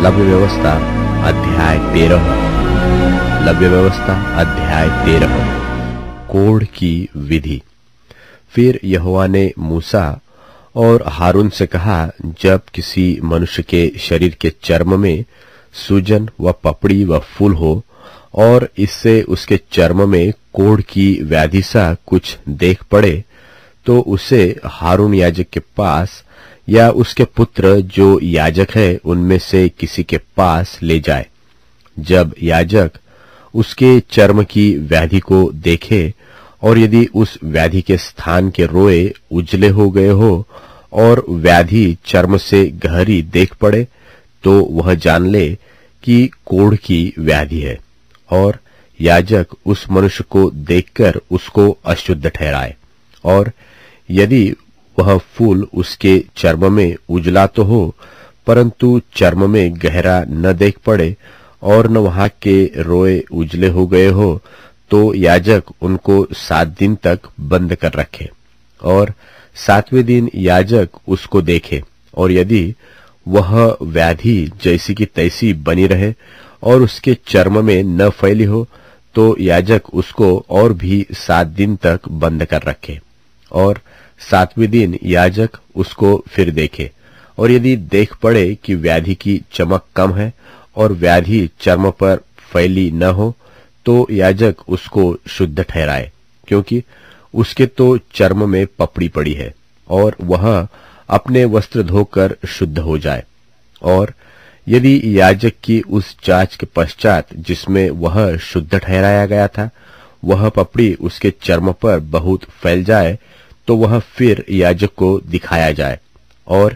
लव्य व्यवस्था अध्याय 13। लव्य व्यवस्था अध्याय 13। कोढ़ की विधि। फिर यहोवा ने मूसा और हारून से कहा, जब किसी मनुष्य के शरीर के चर्म में सूजन व पपड़ी व फूल हो और इससे उसके चर्म में कोढ़ की व्याधि सा कुछ देख पड़े, तो उसे हारून याजक के पास या उसके पुत्र जो याजक है उनमें से किसी के पास ले जाए। जब याजक उसके चर्म की व्याधि को देखे और यदि उस व्याधि के स्थान के रोए उजले हो गए हो और व्याधि चर्म से गहरी देख पड़े, तो वह जान ले कि कोढ़ की व्याधि है, और याजक उस मनुष्य को देखकर उसको अशुद्ध ठहराए। और यदि वह फूल उसके चर्म में उजला तो हो, परंतु चर्म में गहरा न देख पड़े और न वहां के रोए उजले हो गए हो, तो याजक उनको 7 दिन तक बंद कर रखे, और 7वें दिन याजक उसको देखे, और यदि वह व्याधि जैसी की तैसी बनी रहे और उसके चर्म में न फैली हो, तो याजक उसको और भी 7 दिन तक बंद कर रखे, और 7वें दिन याजक उसको फिर देखे, और यदि देख पड़े कि व्याधि की चमक कम है और व्याधि चर्म पर फैली न हो, तो याजक उसको शुद्ध ठहराए, क्योंकि उसके तो चर्म में पपड़ी पड़ी है, और वह अपने वस्त्र धोकर शुद्ध हो जाए। और यदि याजक की उस जांच के पश्चात जिसमें वह शुद्ध ठहराया गया था, वह पपड़ी उसके चर्म पर बहुत फैल जाए, तो वह फिर याजक को दिखाया जाए। और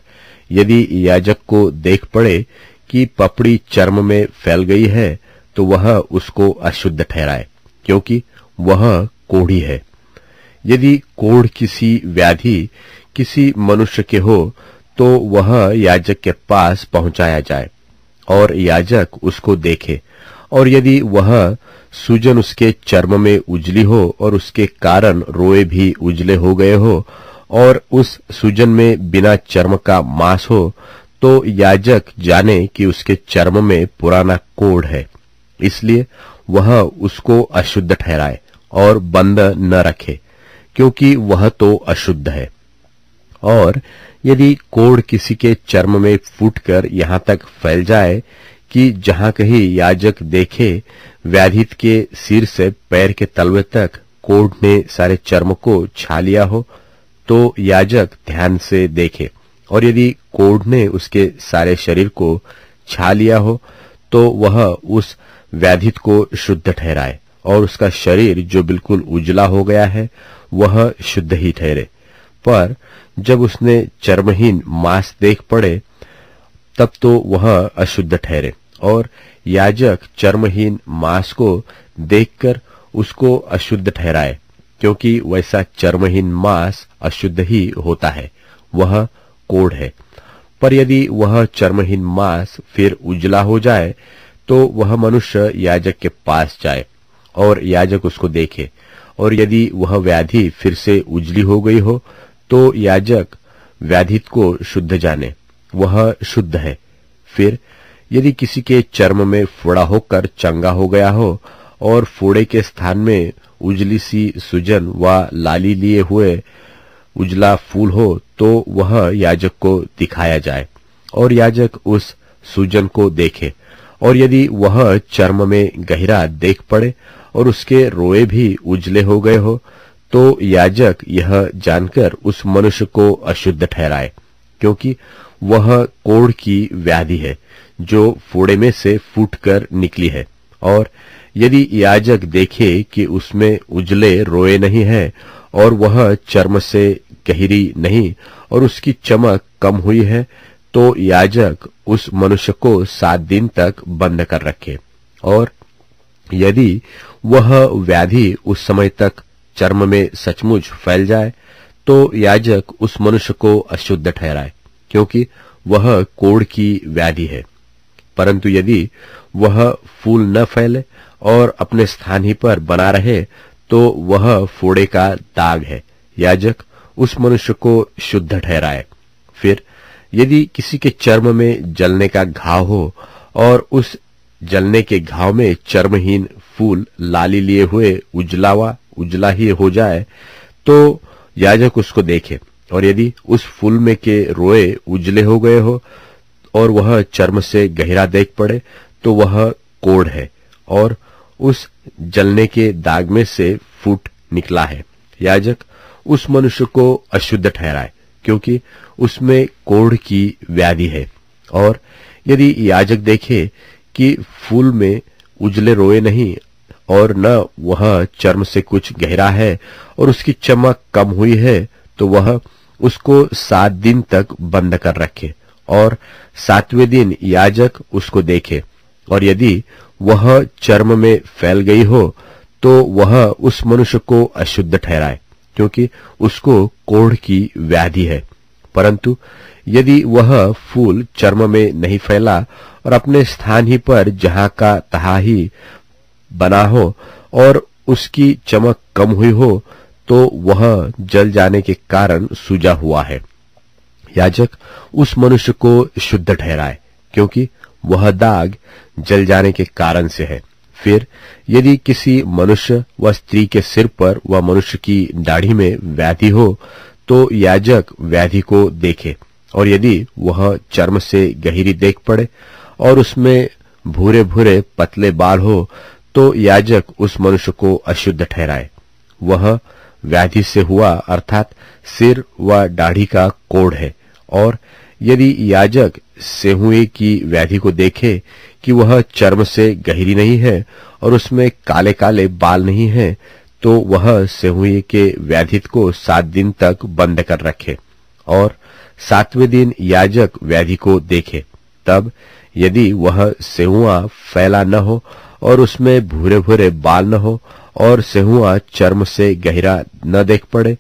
यदि याजक को देख पड़े कि पपड़ी चर्म में फैल गई है, तो वह उसको अशुद्ध ठहराए, क्योंकि वह कोढ़ी है। यदि कोढ़ किसी व्याधि किसी मनुष्य के हो, तो वह याजक के पास पहुंचाया जाए, और याजक उसको देखे, और यदि वह सूजन उसके चर्म में उजली हो और उसके कारण रोए भी उजले हो गए हो और उस सूजन में बिना चर्म का मांस हो, तो याजक जाने कि उसके चर्म में पुराना कोढ़ है, इसलिए वह उसको अशुद्ध ठहराए और बंद न रखे, क्योंकि वह तो अशुद्ध है। और यदि कोढ़ किसी के चर्म में फूटकर यहां तक फैल जाए कि जहां कहीं याजक देखे व्याधित के सिर से पैर के तलवे तक कोढ़ ने सारे चर्म को छा लिया हो, तो याजक ध्यान से देखे, और यदि कोढ़ ने उसके सारे शरीर को छा लिया हो, तो वह उस व्याधित को शुद्ध ठहराए, और उसका शरीर जो बिल्कुल उजला हो गया है वह शुद्ध ही ठहरे। पर जब उसने चर्महीन मांस देख पड़े, तब तो वह अशुद्ध ठहरे, और याजक चर्महीन मांस को देखकर उसको अशुद्ध ठहराए, क्योंकि वैसा चर्महीन मांस अशुद्ध ही होता है, वह कोढ़ है। पर यदि वह चर्महीन मांस फिर उजला हो जाए, तो वह मनुष्य याजक के पास जाए, और याजक उसको देखे, और यदि वह व्याधि फिर से उजली हो गई हो, तो याजक व्याधित को शुद्ध जाने, वह शुद्ध है। फिर यदि किसी के चर्म में फोड़ा होकर चंगा हो गया हो और फोड़े के स्थान में उजली सी सूजन व लाली लिए हुए उजला फूल हो, तो वह याजक को दिखाया जाए, और याजक उस सूजन को देखे, और यदि वह चर्म में गहरा देख पड़े और उसके रोए भी उजले हो गए हो, तो याजक यह जानकर उस मनुष्य को अशुद्ध ठहराए, क्योंकि वह कोढ़ की व्याधि है जो फोड़े में से फूटकर निकली है। और यदि याजक देखे कि उसमें उजले रोए नहीं है और वह चर्म से गहरी नहीं और उसकी चमक कम हुई है, तो याजक उस मनुष्य को 7 दिन तक बंद कर रखे। और यदि वह व्याधि उस समय तक चर्म में सचमुच फैल जाए, तो याजक उस मनुष्य को अशुद्ध ठहराए, क्योंकि वह कोढ़ की व्याधि है। परंतु यदि वह फूल न फैले और अपने स्थान ही पर बना रहे, तो वह फोड़े का दाग है, याजक उस मनुष्य को शुद्ध ठहराए। फिर यदि किसी के चर्म में जलने का घाव हो और उस जलने के घाव में चर्महीन फूल लाली लिए हुए उजला ही हो जाए, तो याजक उसको देखे। और यदि उस फूल में के रोए उजले हो गए हो और वह चर्म से गहरा देख पड़े, तो वह कोढ़ है और उस जलने के दाग में से फूट निकला है। याजक उस मनुष्य को अशुद्ध ठहराए, क्योंकि उसमें कोढ़ की व्याधि है। और यदि याजक देखे कि फूल में उजले रोए नहीं और न वह चर्म से कुछ गहरा है और उसकी चमक कम हुई है, तो वह उसको 7 दिन तक बंद कर रखे और 7वें दिन याजक उसको देखे। और यदि वह चर्म में फैल गई हो, तो वह उस मनुष्य को अशुद्ध ठहराए, क्योंकि उसको कोढ़ की व्याधि है। परंतु यदि वह फूल चर्म में नहीं फैला और अपने स्थान ही पर जहां का तहां ही बना हो और उसकी चमक कम हुई हो, तो वह जल जाने के कारण सूजा हुआ है। याजक उस मनुष्य को शुद्ध ठहराए, क्योंकि वह दाग जल जाने के कारण से है। फिर यदि किसी मनुष्य व स्त्री के सिर पर व मनुष्य की दाढ़ी में व्याधि हो, तो याजक व्याधि को देखे। और यदि वह चर्म से गहरी देख पड़े और उसमें भूरे भूरे पतले बाल हो, तो याजक उस मनुष्य को अशुद्ध ठहराए। वह व्याधि से हुआ, अर्थात सिर व दाढ़ी का कोढ़ है। और यदि याजक सेहुए की व्याधि को देखे कि वह चर्म से गहरी नहीं है और उसमें काले काले बाल नहीं है, तो वह सेहुए के व्याधित को 7 दिन तक बंद कर रखे और 7वें दिन याजक व्याधि को देखे। तब यदि वह सेहुआ फैला न हो और उसमें भूरे भूरे बाल न हो और सेहुआ चर्म से गहरा न देख पड़े,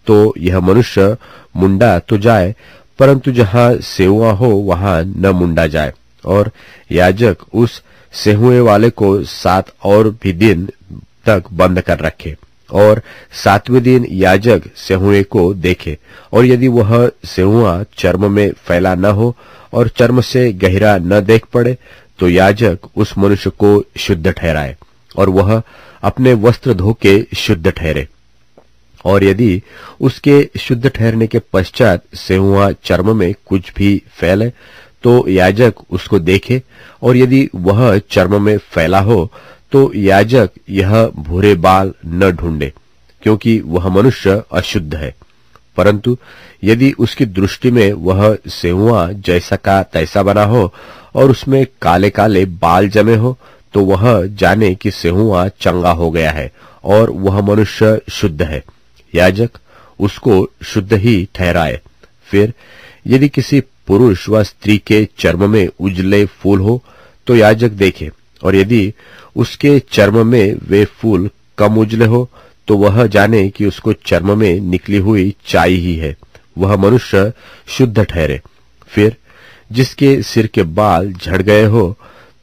तो यह मनुष्य मुंडा तो जाए, परंतु जहां सेहुआ हो वहां न मुंडा जाए। और याजक उस सेहुए वाले को 7 और भी दिन तक बंद कर रखे और 7वें दिन याजक सेहुए को देखे। और यदि वह सेहुआ चर्म में फैला न हो और चर्म से गहरा न देख पड़े, तो याजक उस मनुष्य को शुद्ध ठहराए और वह अपने वस्त्र धो के शुद्ध ठहरे। और यदि उसके शुद्ध ठहरने के पश्चात सेहुआ चर्म में कुछ भी फैले, तो याजक उसको देखे। और यदि वह चर्म में फैला हो, तो याजक यह भूरे बाल न ढूंढे, क्योंकि वह मनुष्य अशुद्ध है। परंतु यदि उसकी दृष्टि में वह सेहुआ जैसा का तैसा बना हो और उसमें काले काले बाल जमे हो, तो वह जाने कि सेहुआ चंगा हो गया है और वह मनुष्य शुद्ध है। याजक उसको शुद्ध ही ठहराए। फिर यदि किसी पुरुष व स्त्री के चर्म में उजले फूल हो, तो याजक देखे। और यदि उसके चर्म में वे फूल कम उजले हो, तो वह जाने कि उसको चर्म में निकली हुई चाई ही है, वह मनुष्य शुद्ध ठहरे। फिर जिसके सिर के बाल झड़ गए हो,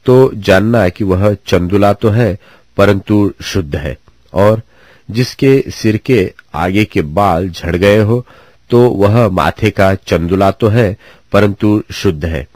तो जानना कि वह चंदुला तो है, परंतु शुद्ध है। और जिसके सिर के आगे के बाल झड़ गए हो, तो वह माथे का चंदुला तो है, परंतु शुद्ध है।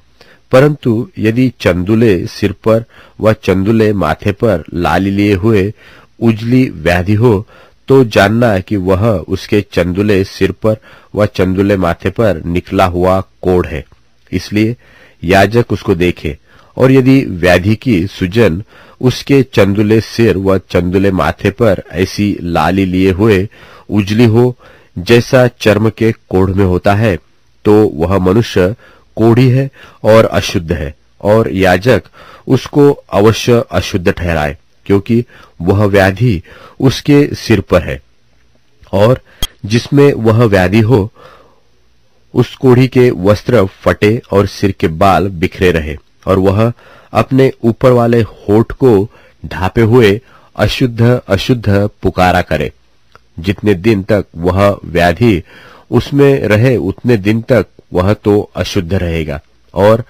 परंतु यदि चंदुले सिर पर व चंदुले माथे पर लाली लिए हुए उजली व्याधि हो, तो जानना कि वह उसके चंदुले सिर पर व चंदुले माथे पर निकला हुआ कोढ़ है। इसलिए याजक उसको देखे। और यदि व्याधि की सुजन उसके चंदुले सिर व चंदुले माथे पर ऐसी लाली लिए हुए उजली हो, जैसा चर्म के कोढ़ में होता है, तो वह मनुष्य कोढ़ी है और अशुद्ध है। और याजक उसको अवश्य अशुद्ध ठहराए, क्योंकि वह व्याधि उसके सिर पर है। और जिसमें वह व्याधि हो, उस कोढ़ी के वस्त्र फटे और सिर के बाल बिखरे रहे, और वह अपने ऊपर वाले होठ को ढांपे हुए अशुद्ध अशुद्ध पुकारा करे। जितने दिन तक वह व्याधि उसमें रहे, उतने दिन तक वह तो अशुद्ध रहेगा और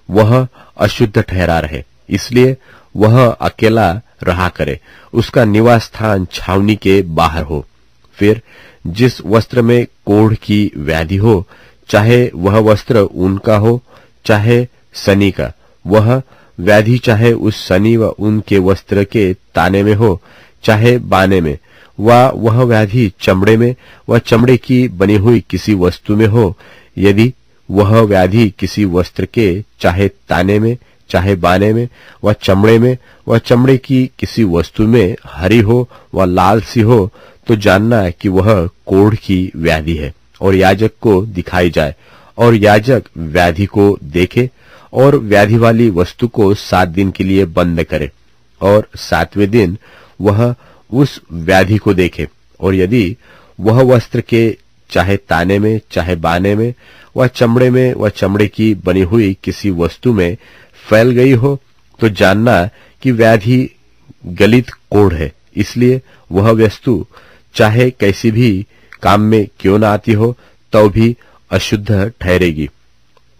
वह अशुद्ध ठहरा रहे। इसलिए वह अकेला रहा करे, उसका निवास स्थान छावनी के बाहर हो। फिर जिस वस्त्र में कोढ़ की व्याधि हो, चाहे वह वस्त्र ऊन का हो चाहे सनी का, वह व्याधि चाहे उस सनी व उनके वस्त्र के ताने में हो चाहे बाने में, वह व्याधि चमड़े में व चमड़े की बनी हुई किसी वस्तु में हो, यदि वह व्याधि किसी वस्त्र के चाहे ताने में चाहे बाने में व चमड़े में व चमड़े की किसी वस्तु में हरी हो व लाल सी हो, तो जानना कि वह कोढ़ की व्याधि है और याजक को दिखाई जाए, और याजक व्याधि को देखे और व्याधि वाली वस्तु को 7 दिन के लिए बंद करे, और 7वें दिन वह उस व्याधि को देखे, और यदि वह वस्त्र के चाहे ताने में चाहे बाने में व चमड़े में व चमड़े की बनी हुई किसी वस्तु में फैल गई हो, तो जानना कि व्याधि गलित कोढ़ है। इसलिए वह वस्तु चाहे कैसी भी काम में क्यों न आती हो, तो भी अशुद्ध ठहरेगी।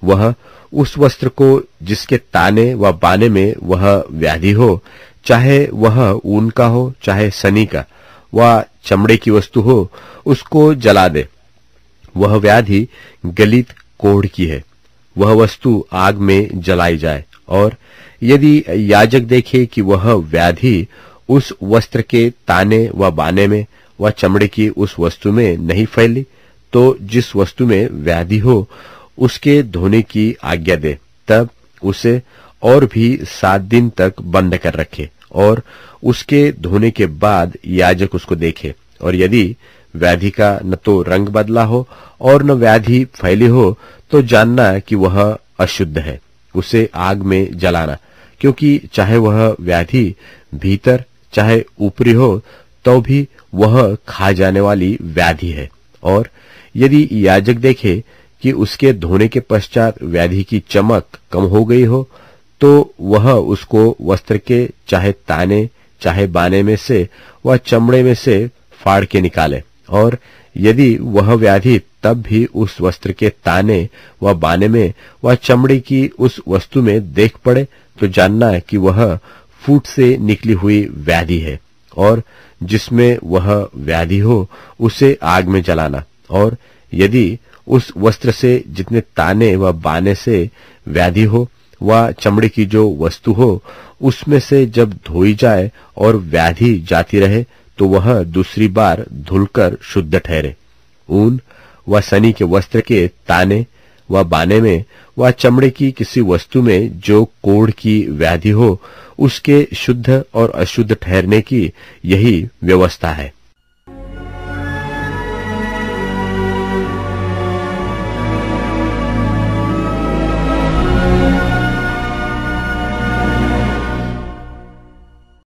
वह उस वस्त्र को जिसके ताने व बाने में वह व्याधि हो, चाहे वह ऊन का हो चाहे सनी का व चमड़े की वस्तु हो, उसको जला दे। वह व्याधि गलित कोढ़ की है, वह वस्तु आग में जलाई जाए। और यदि याजक देखे कि वह व्याधि उस वस्त्र के ताने व बाने में व चमड़े की उस वस्तु में नहीं फैली, तो जिस वस्तु में व्याधि हो उसके धोने की आज्ञा दे, तब उसे और भी 7 दिन तक बंद कर रखे, और उसके धोने के बाद याजक उसको देखे। और यदि व्याधि का न तो रंग बदला हो और न व्याधि फैली हो, तो जानना कि वह अशुद्ध है, उसे आग में जलाना, क्योंकि चाहे वह व्याधि भीतर चाहे ऊपरी हो, तो भी वह खा जाने वाली व्याधि है। और यदि याजक देखे कि उसके धोने के पश्चात व्याधि की चमक कम हो गई हो, तो वह उसको वस्त्र के चाहे ताने चाहे बाने में से व चमड़े में से फाड़ के निकाले। और यदि वह व्याधि तब भी उस वस्त्र के ताने व बाने में व चमड़े की उस वस्तु में देख पड़े, तो जानना कि वह फूट से निकली हुई व्याधि है, और जिसमें वह व्याधि हो उसे आग में जलाना। और यदि उस वस्त्र से जितने ताने व बाने से व्याधि हो व चमड़े की जो वस्तु हो, उसमें से जब धोई जाए और व्याधि जाती रहे, तो वह दूसरी बार धुलकर शुद्ध ठहरे। ऊन व सनी के वस्त्र के ताने व बाने में व चमड़े की किसी वस्तु में जो कोढ़ की व्याधि हो, उसके शुद्ध और अशुद्ध ठहरने की यही व्यवस्था है।